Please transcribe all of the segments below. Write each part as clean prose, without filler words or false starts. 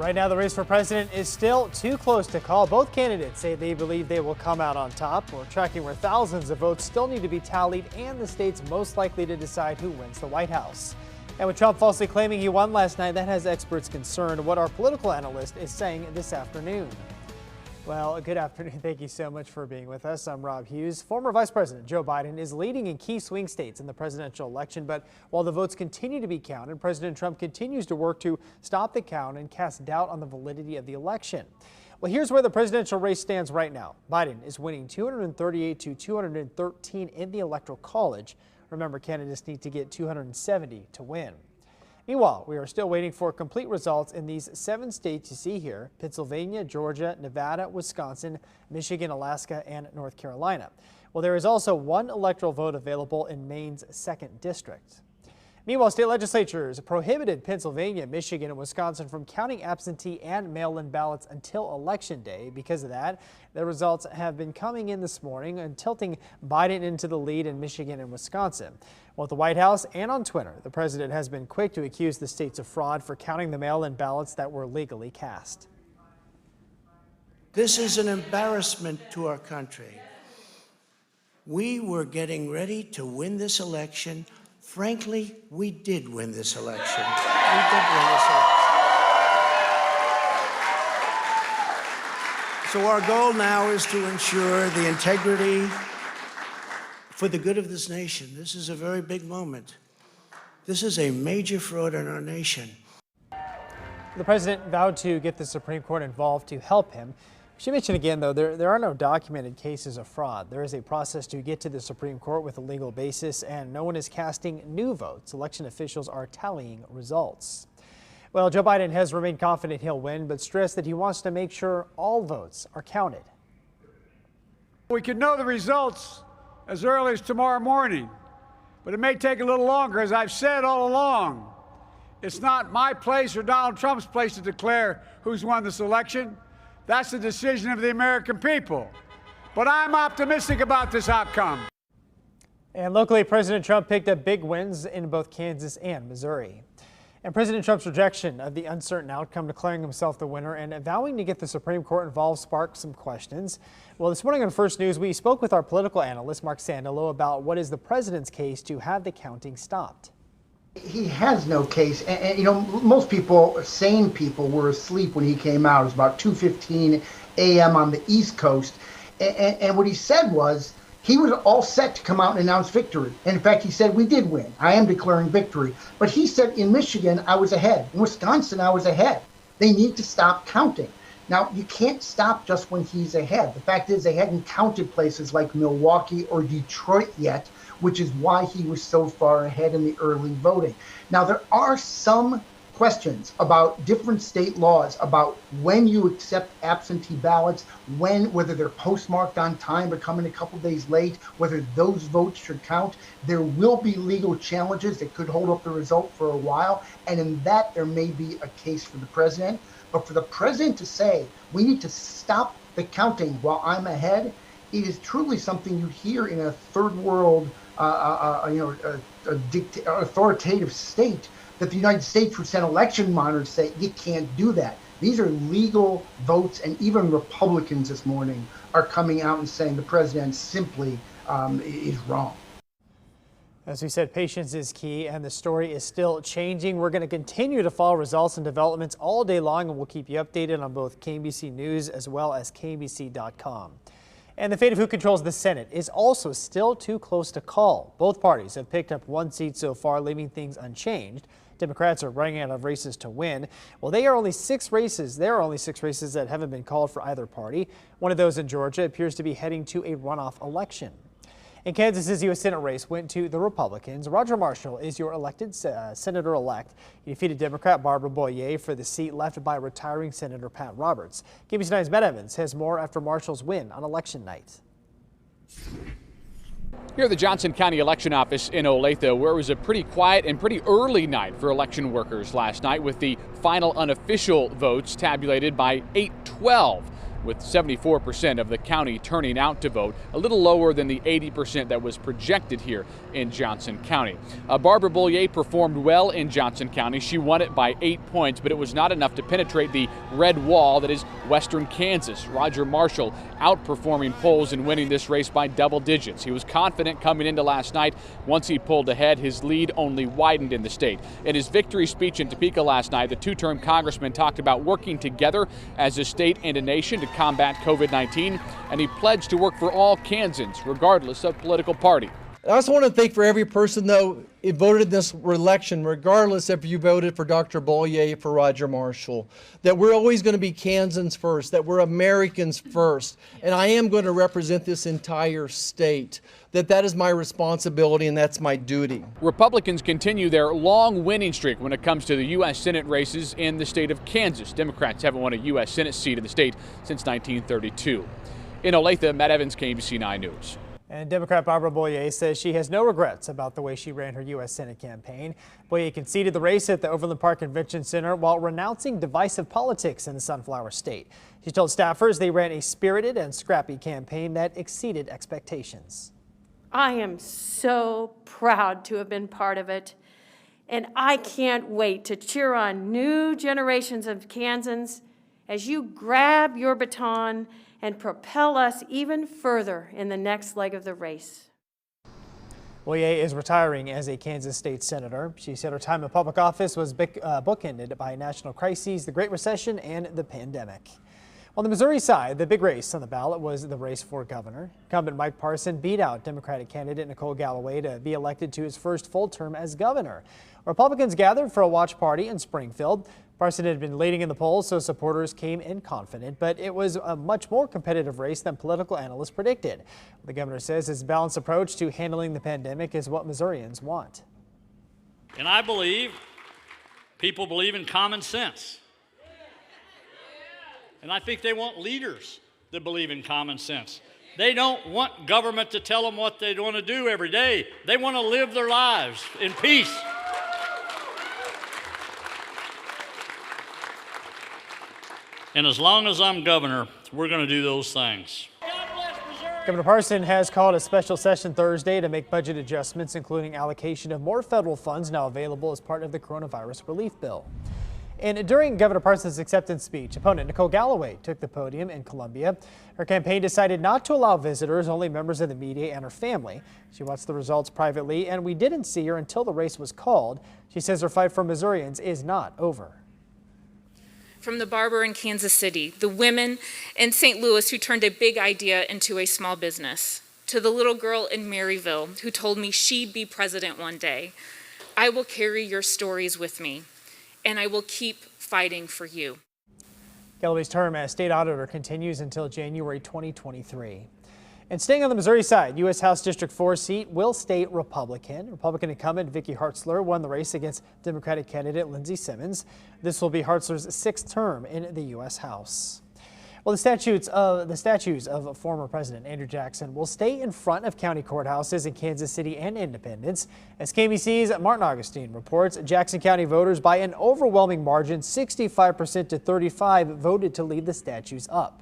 Right now, the race for president is still too close to call. Both candidates say they believe they will come out on top. We're tracking where thousands of votes still need to be tallied and the states most likely to decide who wins the White House. And with Trump falsely claiming he won last night, that has experts concerned. What our political analyst is saying this afternoon. Well, good afternoon. Thank you so much for being with us. I'm Rob Hughes. Former Vice President Joe Biden is leading in key swing states in the presidential election. But while the votes continue to be counted, President Trump continues to work to stop the count and cast doubt on the validity of the election. Well, here's where the presidential race stands right now. Biden is winning 238 to 213 in the Electoral College. Remember, candidates need to get 270 to win. Meanwhile, we are still waiting for complete results in these 7 states you see here: Pennsylvania, Georgia, Nevada, Wisconsin, Michigan, Alaska, and North Carolina. Well, there is also 1 electoral vote available in Maine's 2nd district. Meanwhile, state legislatures prohibited Pennsylvania, Michigan, and Wisconsin from counting absentee and mail-in ballots until Election Day. Because of that, the results have been coming in this morning and tilting Biden into the lead in Michigan and Wisconsin. Well, at the White House and on Twitter, the president has been quick to accuse the states of fraud for counting the mail-in ballots that were legally cast. This is an embarrassment to our country. We were getting ready to win this election. Frankly, we did win this election. We did win this election. So our goal now is to ensure the integrity for the good of this nation. This is a very big moment. This is a major fraud in our nation. The president vowed to get the Supreme Court involved to help him. She mentioned again, though, there are no documented cases of fraud. There is a process to get to the Supreme Court with a legal basis, and no one is casting new votes. Election officials are tallying results. Well, Joe Biden has remained confident he'll win, but stressed that he wants to make sure all votes are counted. We could know the results as early as tomorrow morning, but it may take a little longer. As I've said all along, it's not my place or Donald Trump's place to declare who's won this election. That's the decision of the American people. But I'm optimistic about this outcome. And locally, President Trump picked up big wins in both Kansas and Missouri. And President Trump's rejection of the uncertain outcome, declaring himself the winner and vowing to get the Supreme Court involved, sparked some questions. Well, this morning on First News, we spoke with our political analyst, Mark Sandalo, about what is the president's case to have the counting stopped. He has no case, and you know, most people, sane people, were asleep when he came out. It was about 2:15 a.m. on the East Coast, and what he said was he was all set to come out and announce victory. And in fact, he said, we did win. I am declaring victory. But he said, in Michigan, I was ahead. In Wisconsin, I was ahead. They need to stop counting. Now, you can't stop just when he's ahead. The fact is, they hadn't counted places like Milwaukee or Detroit yet, which is why he was so far ahead in the early voting. Now, there are some questions about different state laws about when you accept absentee ballots, whether they're postmarked on time but come in a couple days late, whether those votes should count. There will be legal challenges that could hold up the result for a while, and in that there may be a case for the president. But for the president to say, we need to stop the counting while I'm ahead, it is truly something you hear in a third world, authoritative state, that the United States would send election monitors say, you can't do that. These are legal votes, and even Republicans this morning are coming out and saying the president simply is wrong. As we said, patience is key, and the story is still changing. We're going to continue to follow results and developments all day long, and we'll keep you updated on both KMBC News as well as KMBC.com. And the fate of who controls the Senate is also still too close to call. Both parties have picked up 1 seat so far, leaving things unchanged. Democrats are running out of races to win. Well, there are only 6 races that haven't been called for either party. One of those in Georgia appears to be heading to a runoff election. In Kansas's U.S. Senate race went to the Republicans. Roger Marshall is your elected senator-elect. He defeated Democrat Barbara Boyer for the seat left by retiring Senator Pat Roberts. KBC 9's Matt Evans has more after Marshall's win on election night. Here at the Johnson County Election Office in Olathe, where it was a pretty quiet and pretty early night for election workers last night, with the final unofficial votes tabulated by 8:12. with 74% of the county turning out to vote, a little lower than the 80% that was projected here in Johnson County. Barbara Bollier performed well in Johnson County. She won it by 8 points, but it was not enough to penetrate the red wall that is western Kansas. Roger Marshall outperforming polls and winning this race by double digits. He was confident coming into last night. Once he pulled ahead, his lead only widened in the state. In his victory speech in Topeka last night, the two-term congressman talked about working together as a state and a nation to combat COVID-19, and he pledged to work for all Kansans, regardless of political party. I also want to thank for every person, though, who voted in this election, regardless if you voted for Dr. Bollier, for Roger Marshall, that we're always going to be Kansans first, that we're Americans first, and I am going to represent this entire state, that is my responsibility and that's my duty. Republicans continue their long winning streak when it comes to the U.S. Senate races in the state of Kansas. Democrats haven't won a U.S. Senate seat in the state since 1932. In Olathe, Matt Evans, KMBC 9 News. And Democrat Barbara Bollier says she has no regrets about the way she ran her U.S. Senate campaign. Bollier conceded the race at the Overland Park Convention Center while renouncing divisive politics in the Sunflower State. She told staffers they ran a spirited and scrappy campaign that exceeded expectations. I am so proud to have been part of it, and I can't wait to cheer on new generations of Kansans as you grab your baton and propel us even further in the next leg of the race. Bollier is retiring as a Kansas State Senator. She said her time in public office was bookended by national crises, the Great Recession, and the pandemic. On the Missouri side, the big race on the ballot was the race for governor. Incumbent Mike Parson beat out Democratic candidate Nicole Galloway to be elected to his first full term as governor. Republicans gathered for a watch party in Springfield. Parson had been leading in the polls, so supporters came in confident, but it was a much more competitive race than political analysts predicted. The governor says his balanced approach to handling the pandemic is what Missourians want. And I believe people believe in common sense. And I think they want leaders that believe in common sense. They don't want government to tell them what they want to do every day. They want to live their lives in peace. And as long as I'm governor, we're going to do those things. Governor Parson has called a special session Thursday to make budget adjustments, including allocation of more federal funds now available as part of the coronavirus relief bill. And during Governor Parson's acceptance speech, opponent Nicole Galloway took the podium in Columbia. Her campaign decided not to allow visitors, only members of the media and her family. She watched the results privately, and we didn't see her until the race was called. She says her fight for Missourians is not over. From the barber in Kansas City, the women in St. Louis who turned a big idea into a small business, to the little girl in Maryville who told me she'd be president one day, I will carry your stories with me, and I will keep fighting for you. Galloway's term as state auditor continues until January 2023. And staying on the Missouri side, U.S. House District 4 seat will stay Republican. Republican incumbent Vicky Hartzler won the race against Democratic candidate Lindsey Simmons. This will be Hartzler's sixth term in the U.S. House. Well, the statues of former President Andrew Jackson will stay in front of county courthouses in Kansas City and Independence. As KBC's Martin Augustine reports, Jackson County voters by an overwhelming margin, 65% to 35%, voted to leave the statues up.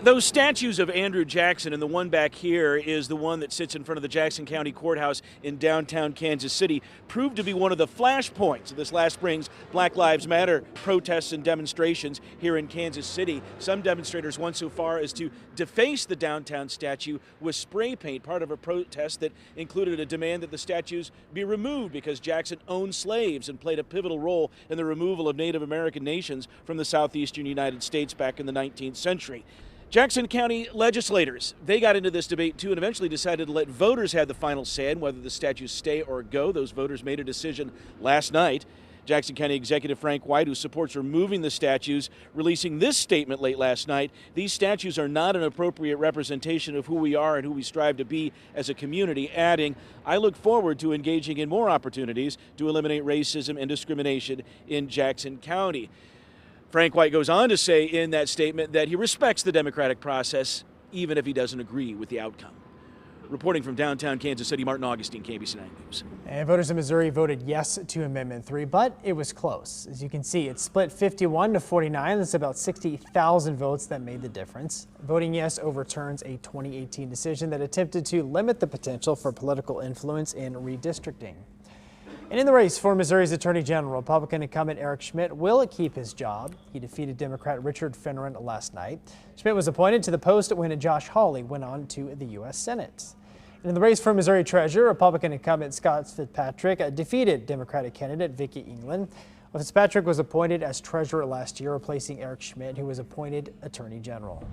Those statues of Andrew Jackson, and the one back here is the one that sits in front of the Jackson County Courthouse in downtown Kansas City, proved to be one of the flashpoints of this last spring's Black Lives Matter protests and demonstrations here in Kansas City. Some demonstrators went so far as to deface the downtown statue with spray paint, part of a protest that included a demand that the statues be removed because Jackson owned slaves and played a pivotal role in the removal of Native American nations from the southeastern United States back in the 19th century. Jackson County legislators, they got into this debate too and eventually decided to let voters have the final say on whether the statues stay or go. Those voters made a decision last night. Jackson County Executive Frank White, who supports removing the statues, releasing this statement late last night. These statues are not an appropriate representation of who we are and who we strive to be as a community, adding, I look forward to engaging in more opportunities to eliminate racism and discrimination in Jackson County. Frank White goes on to say in that statement that he respects the democratic process, even if he doesn't agree with the outcome. Reporting from downtown Kansas City, Martin Augustine, KBC 9 News. And voters in Missouri voted yes to Amendment 3, but it was close. As you can see, it split 51 to 49. That's about 60,000 votes that made the difference. Voting yes overturns a 2018 decision that attempted to limit the potential for political influence in redistricting. And in the race for Missouri's Attorney General, Republican incumbent Eric Schmitt will keep his job. He defeated Democrat Richard Finneran last night. Schmitt was appointed to the post when Josh Hawley went on to the U.S. Senate. And in the race for Missouri Treasurer, Republican incumbent Scott Fitzpatrick defeated Democratic candidate Vicki England. Fitzpatrick was appointed as treasurer last year, replacing Eric Schmitt, who was appointed Attorney General.